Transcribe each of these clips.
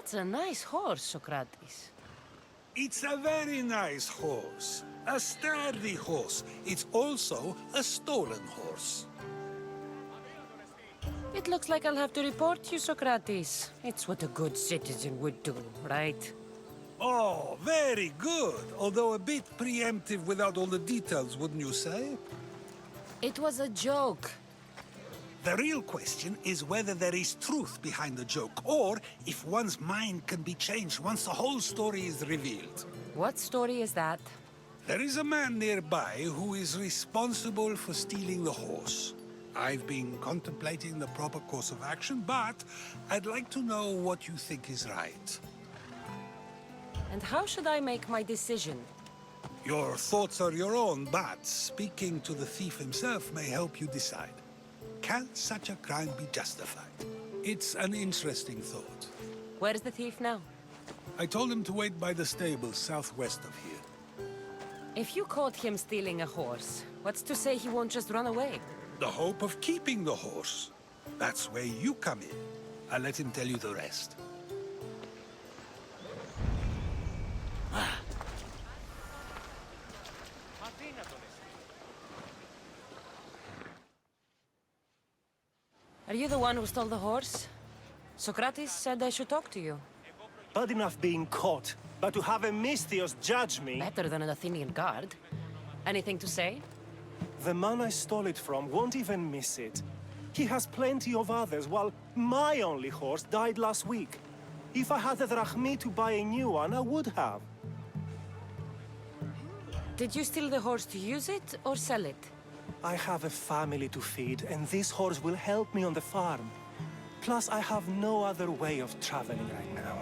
That's a nice horse, Socrates. It's a very nice horse. A sturdy horse. It's also a stolen horse. It looks like I'll have to report you, Socrates. It's what a good citizen would do, right? Oh, very good. Although a bit preemptive without all the details, wouldn't you say? It was a joke. The real question is whether there is truth behind the joke, or if one's mind can be changed once the whole story is revealed. What story is that? There is a man nearby who is responsible for stealing the horse. I've been contemplating the proper course of action, but I'd like to know what you think is right. And how should I make my decision? Your thoughts are your own, but speaking to the thief himself may help you decide. Can such a crime be justified? It's an interesting thought. Where's the thief now? I told him to wait by the stables southwest of here. If you caught him stealing a horse, what's to say he won't just run away? The hope of keeping the horse. That's where you come in. I'll let him tell you the rest. Are you the one who stole the horse? Socrates said I should talk to you. Bad enough being caught, but to have a Misthios judge me... Better than an Athenian guard. Anything to say? The man I stole it from won't even miss it. He has plenty of others, while my only horse died last week. If I had the drachmi to buy a new one, I would have. Did you steal the horse to use it, or sell it? I have a family to feed, and this horse will help me on the farm. Plus, I have no other way of traveling right now.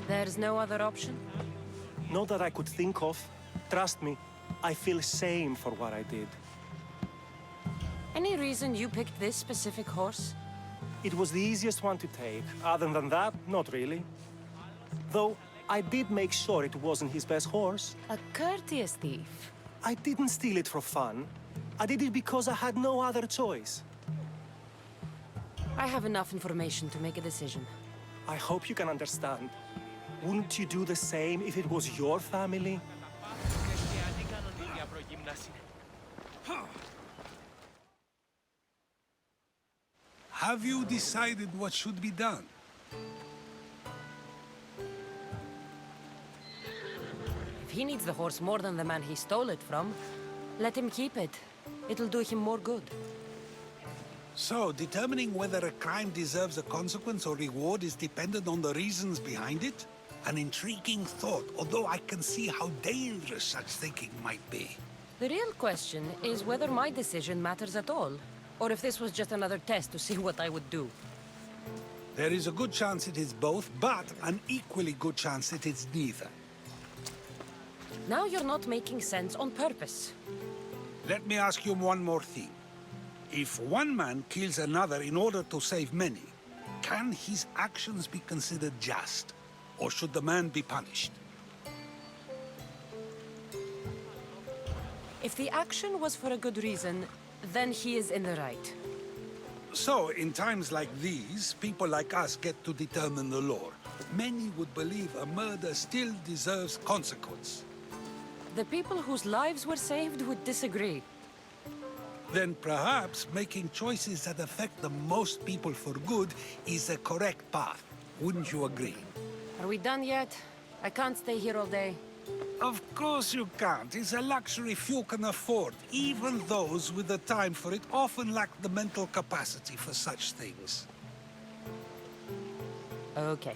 There's no other option? Not that I could think of. Trust me, I feel shame for what I did. Any reason you picked this specific horse? It was the easiest one to take. Other than that, not really. Though, I did make sure it wasn't his best horse. A courteous thief. I didn't steal it for fun. I did it because I had no other choice. I have enough information to make a decision. I hope you can understand. Wouldn't you do the same if it was your family? Have you decided what should be done? If he needs the horse more than the man he stole it from, let him keep it. It'll do him more good. So, determining whether a crime deserves a consequence or reward is dependent on the reasons behind it? An intriguing thought, although I can see how dangerous such thinking might be. The real question is whether my decision matters at all, or if this was just another test to see what I would do. There is a good chance it is both, but an equally good chance it is neither. Now you're not making sense on purpose. Let me ask you one more thing. If one man kills another in order to save many, can his actions be considered just? Or should the man be punished? If the action was for a good reason, then he is in the right. So, in times like these, people like us get to determine the law. Many would believe a murder still deserves consequence. The people whose lives were saved would disagree. Then perhaps making choices that affect the most people for good is the correct path. Wouldn't you agree? Are we done yet? I can't stay here all day. Of course you can't. It's a luxury few can afford. Even those with the time for it often lack the mental capacity for such things. Okay.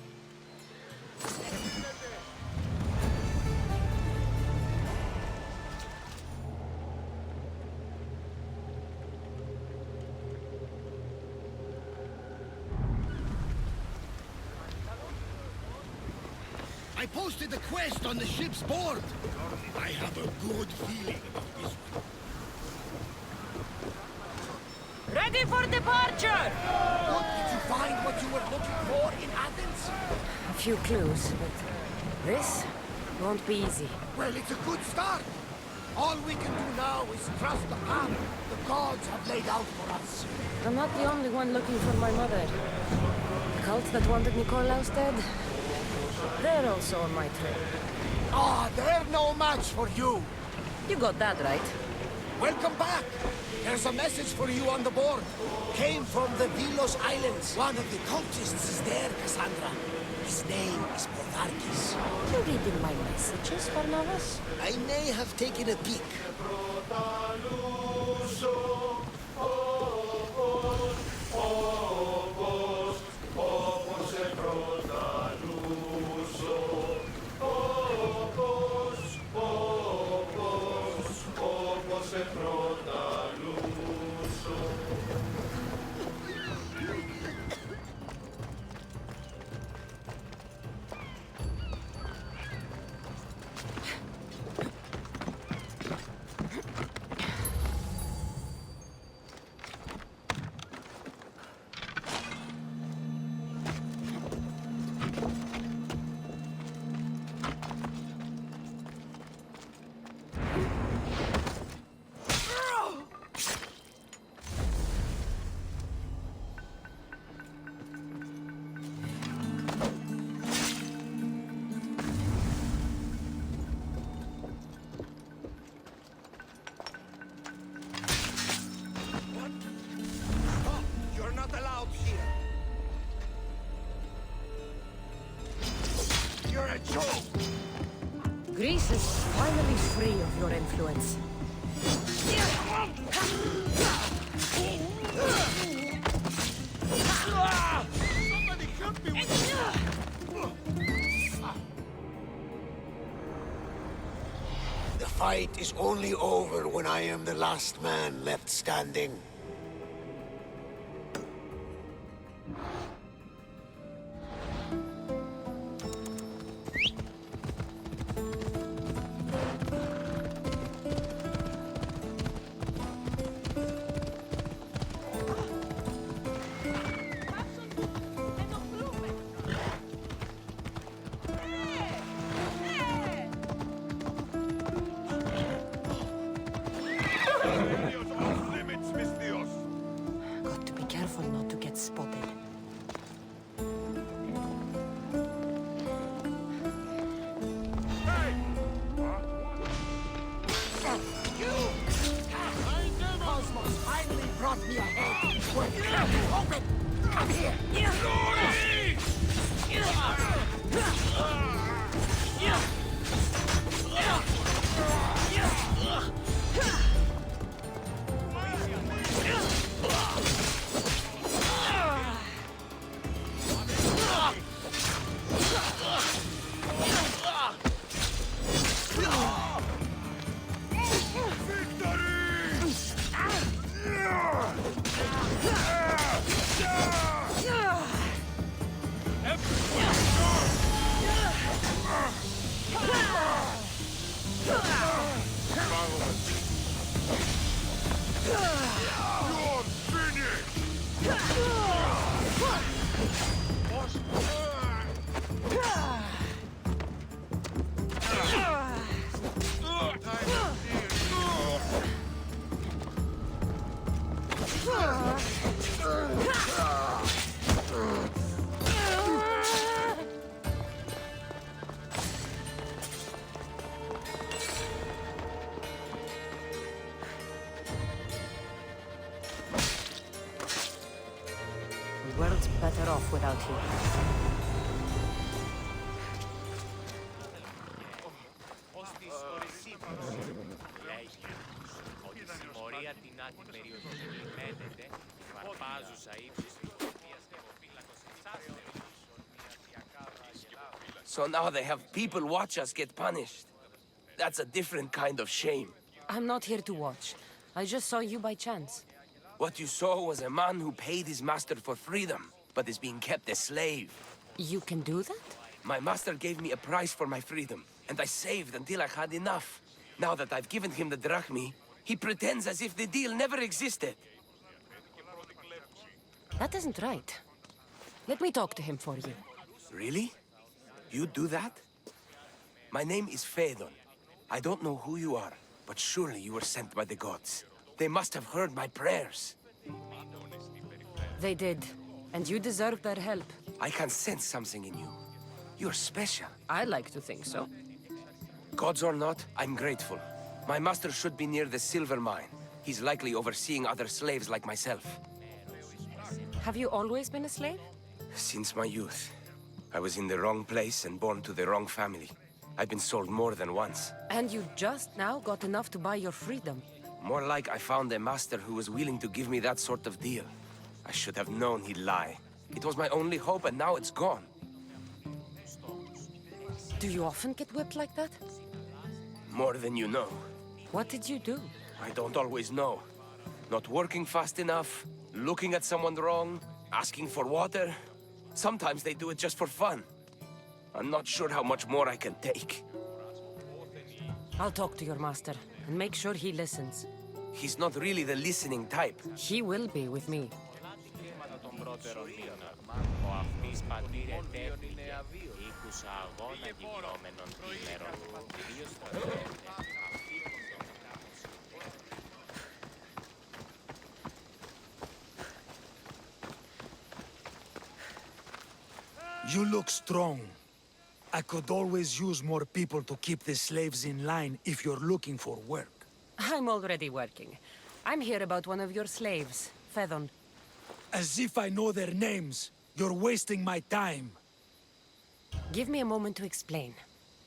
I posted the quest on the ship's board. I have a good feeling about this one. Ready for departure! What, did you find what you were looking for in Athens? A few clues, but this won't be easy. Well, it's a good start. All we can do now is trust the path the gods have laid out for us. I'm not the only one looking for my mother. The cult that wanted Nikolaus dead, They're also on my trail. Ah, they're no match for you. You got that right. Welcome back. There's a message for you on the board. Came from the Vilos Islands. One of the cultists is there, Kassandra. His name is Porvarkis. You reading my messages, Barnabas? I may have taken a peek. You're not allowed here. You're a joke. Greece is finally free of your influence. Somebody help me with this. The fight is only over when I am the last man left standing. Got to be careful not to get spotted. Cosmos finally brought me ahead. Open! Come here! The world's better off without you. So now they have people watch us get punished. That's a different kind of shame. I'm not here to watch. I just saw you by chance. What you saw was a man who paid his master for freedom, but is being kept a slave. You can do that? My master gave me a price for my freedom, and I saved until I had enough. Now that I've given him the drachmi, he pretends as if the deal never existed. That isn't right. Let me talk to him for you. Really? You do that? My name is Phaedon. I don't know who you are, but surely you were sent by the gods. They must have heard my prayers. They did, and you deserve their help. I can sense something in you. You're special. I like to think so. Gods or not, I'm grateful. My master should be near the silver mine. He's likely overseeing other slaves like myself. Have you always been a slave? Since my youth. I was in the wrong place and born to the wrong family. I've been sold more than once. And you just now got enough to buy your freedom. More like I found a master who was willing to give me that sort of deal. I should have known he'd lie. It was my only hope, and now it's gone. Do you often get whipped like that? More than you know. What did you do? I don't always know. Not working fast enough, looking at someone wrong, asking for water. Sometimes they do it just for fun. I'm not sure how much more I can take. I'll talk to your master and make sure he listens. He's not really the listening type. He will be with me. You look strong. I could always use more people to keep the slaves in line if you're looking for work. I'm already working. I'm here about one of your slaves, Fedon. As if I know their names. You're wasting my time. Give me a moment to explain.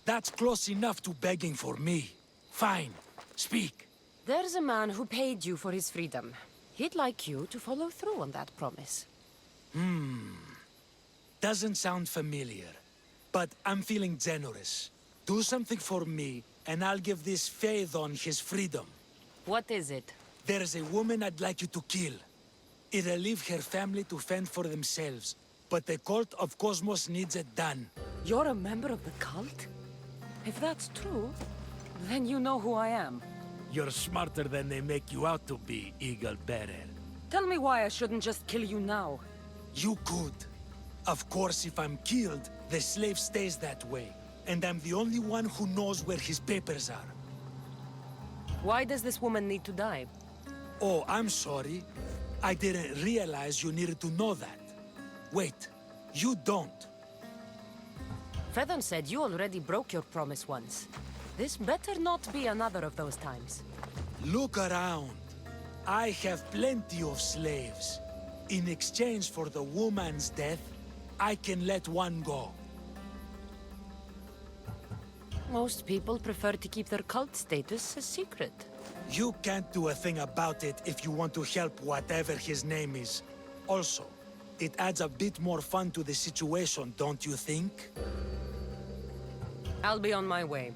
That's close enough to begging for me. Fine. Speak. There's a man who paid you for his freedom. He'd like you to follow through on that promise. Doesn't sound familiar. But I'm feeling generous. Do something for me, and I'll give this Phaethon his freedom. What is it? There's a woman I'd like you to kill. It'll leave her family to fend for themselves. But the cult of Cosmos needs it done. You're a member of the cult? If that's true, then you know who I am. You're smarter than they make you out to be, Eagle Bearer. Tell me why I shouldn't just kill you now. You could. Of course, if I'm killed, the slave stays that way. And I'm the only one who knows where his papers are. Why does this woman need to die? Oh, I'm sorry. I didn't realize you needed to know that. Wait, you don't. Fedon said you already broke your promise once. This better not be another of those times. Look around. I have plenty of slaves. In exchange for the woman's death, I can let one go. Most people prefer to keep their cult status a secret. You can't do a thing about it if you want to help whatever his name is. Also, it adds a bit more fun to the situation, don't you think? I'll be on my way.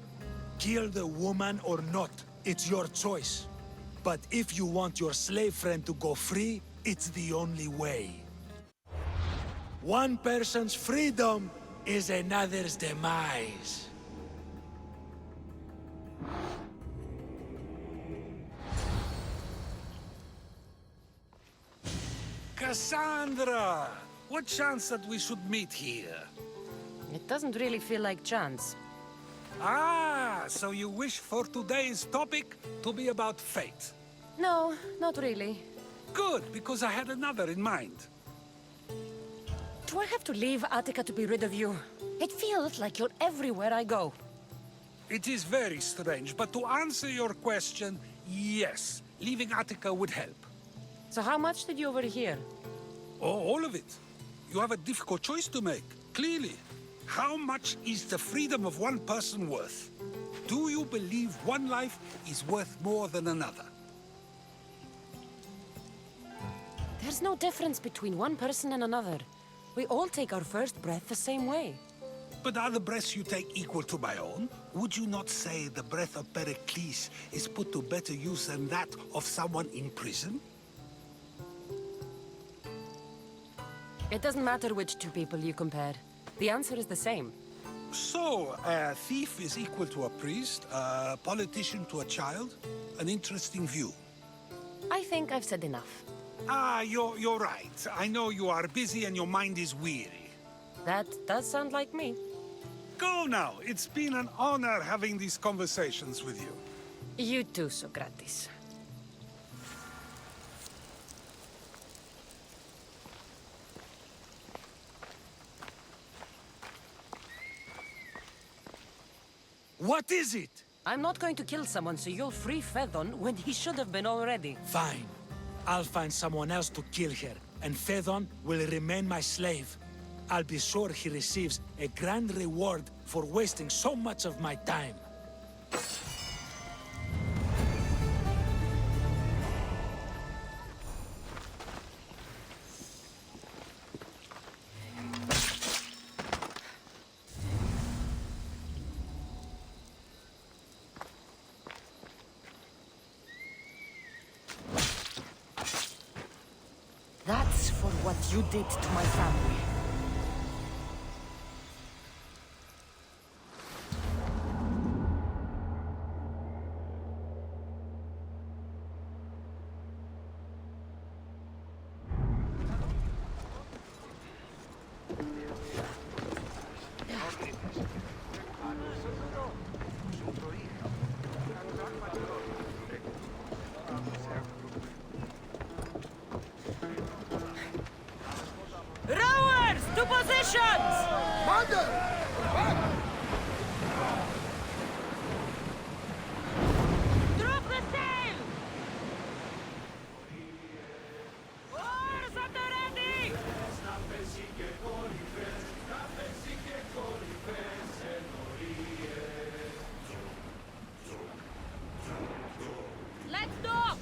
Kill the woman or not, it's your choice. But if you want your slave friend to go free, it's the only way. One person's freedom is another's demise. Kassandra! What chance that we should meet here? It doesn't really feel like chance. Ah, so you wish for today's topic to be about fate. No, not really. Good, because I had another in mind. Do I have to leave Attica to be rid of you? It feels like you're everywhere I go. It is very strange, but to answer your question, yes, leaving Attica would help. So how much did you overhear? Oh, all of it. You have a difficult choice to make, clearly. How much is the freedom of one person worth? Do you believe one life is worth more than another? There's no difference between one person and another. We all take our first breath the same way. But are the breaths you take equal to my own? Would you not say the breath of Pericles is put to better use than that of someone in prison? It doesn't matter which two people you compare. The answer is the same. So, a thief is equal to a priest, a politician to a child? An interesting view. I think I've said enough. Ah, you're right. I know you are busy and your mind is weary. That does sound like me. Go now. It's been an honor having these conversations with you. You too, Socrates. What is it? I'm not going to kill someone so you'll free Fedon when he should have been already. Fine. I'll find someone else to kill her, and Fedon will remain my slave. I'll be sure he receives a grand reward for wasting so much of my time. That's for what you did to my family. Rowers, to positions! Drop the sail! Oars at the ready! Let's dock!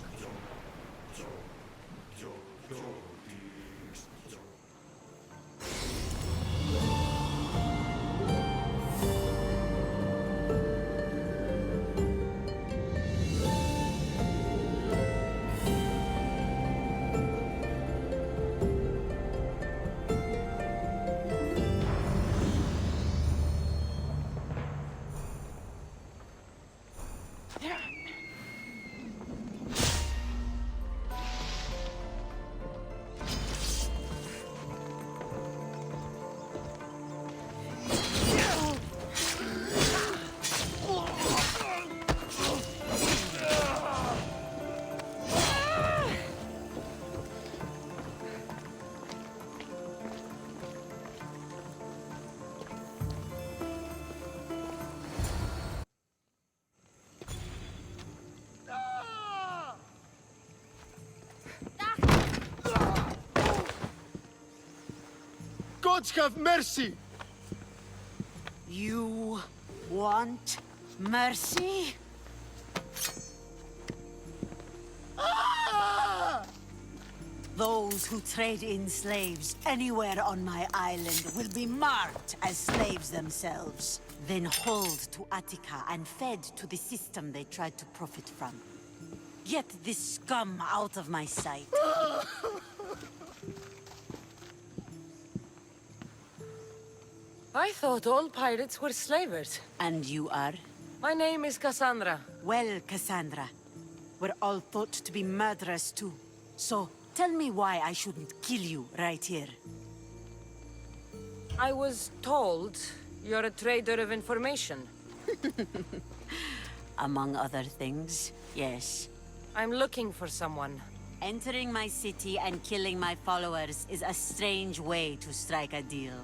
Gods have mercy! You want mercy? Those who trade in slaves anywhere on my island will be marked as slaves themselves, then hauled to Attica and fed to the system they tried to profit from. Get this scum out of my sight. I thought all pirates were slavers. And you are? My name is Kassandra. Well, Kassandra, we're all thought to be murderers too. So, tell me why I shouldn't kill you right here. I was told you're a trader of information. Among other things, yes. I'm looking for someone. Entering my city and killing my followers is a strange way to strike a deal.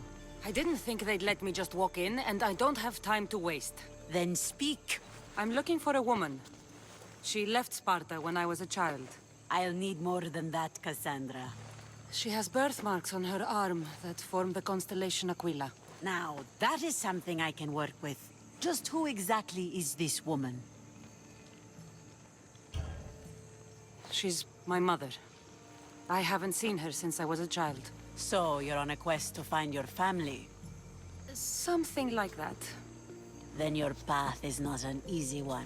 I didn't think they'd let me just walk in, and I don't have time to waste. Then speak. I'm looking for a woman. She left Sparta when I was a child. I'll need more than that, Kassandra. She has birthmarks on her arm that form the constellation Aquila. Now, that is something I can work with. Just who exactly is this woman? She's my mother. I haven't seen her since I was a child. So, you're on a quest to find your family? Something like that. Then your path is not an easy one.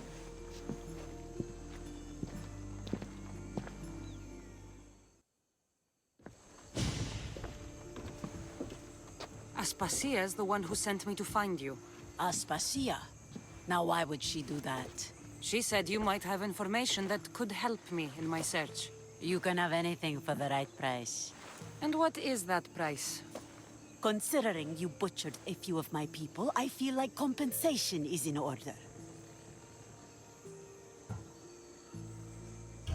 Aspasia's the one who sent me to find you. Aspasia? Now why would she do that? She said you might have information that could help me in my search. You can have anything for the right price. And what is that price? Considering you butchered a few of my people, I feel like compensation is in order.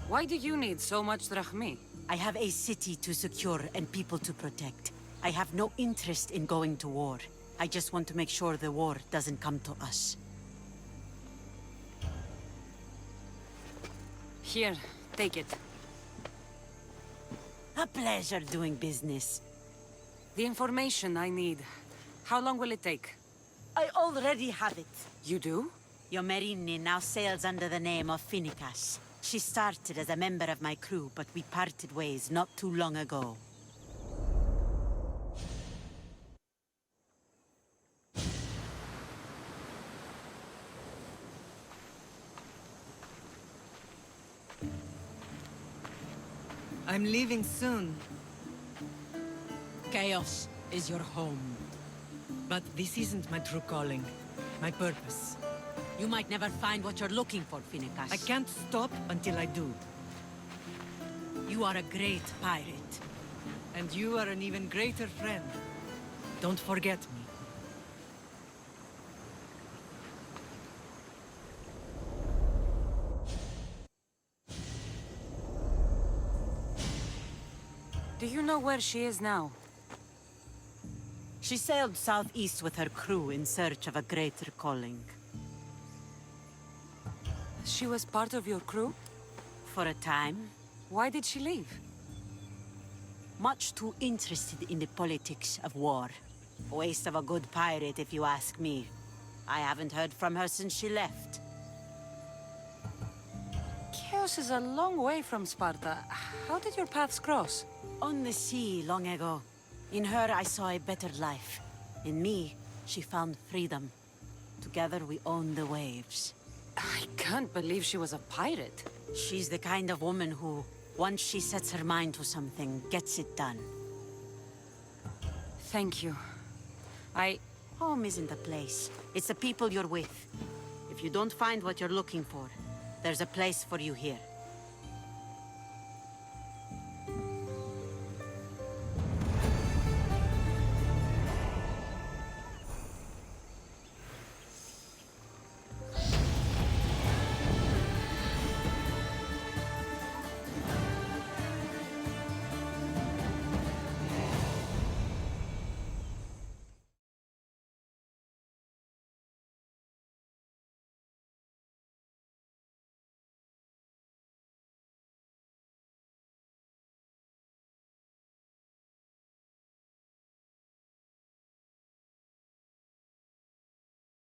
Why do you need so much drachmi? I have a city to secure and people to protect. I have no interest in going to war. I just want to make sure the war doesn't come to us. Here, take it. A pleasure doing business. The information I need. How long will it take? I already have it. You do? Your Merini now sails under the name of Finikas. She started as a member of my crew, but we parted ways not too long ago. I'm leaving soon, Keos is your home. but this isn't my true calling. My purpose. You might never find what you're looking for, Finikas. I can't stop until I do. You are a great pirate. And you are an even greater friend. Don't forget me. Do you know where she is now? She sailed southeast with her crew in search of a greater calling. She was part of your crew? For a time, Why did she leave? much too interested in the politics of war. A waste of a good pirate, if you ask me. I haven't heard from her since she left. Keos is a long way from Sparta. How did your paths cross? On the sea long ago. In her, I saw a better life. In me, she found freedom. Together, we own the waves. I can't believe she was a pirate. She's the kind of woman who, once she sets her mind to something, gets it done. Thank you. Home isn't a place. It's the people you're with. If you don't find what you're looking for, there's a place for you here.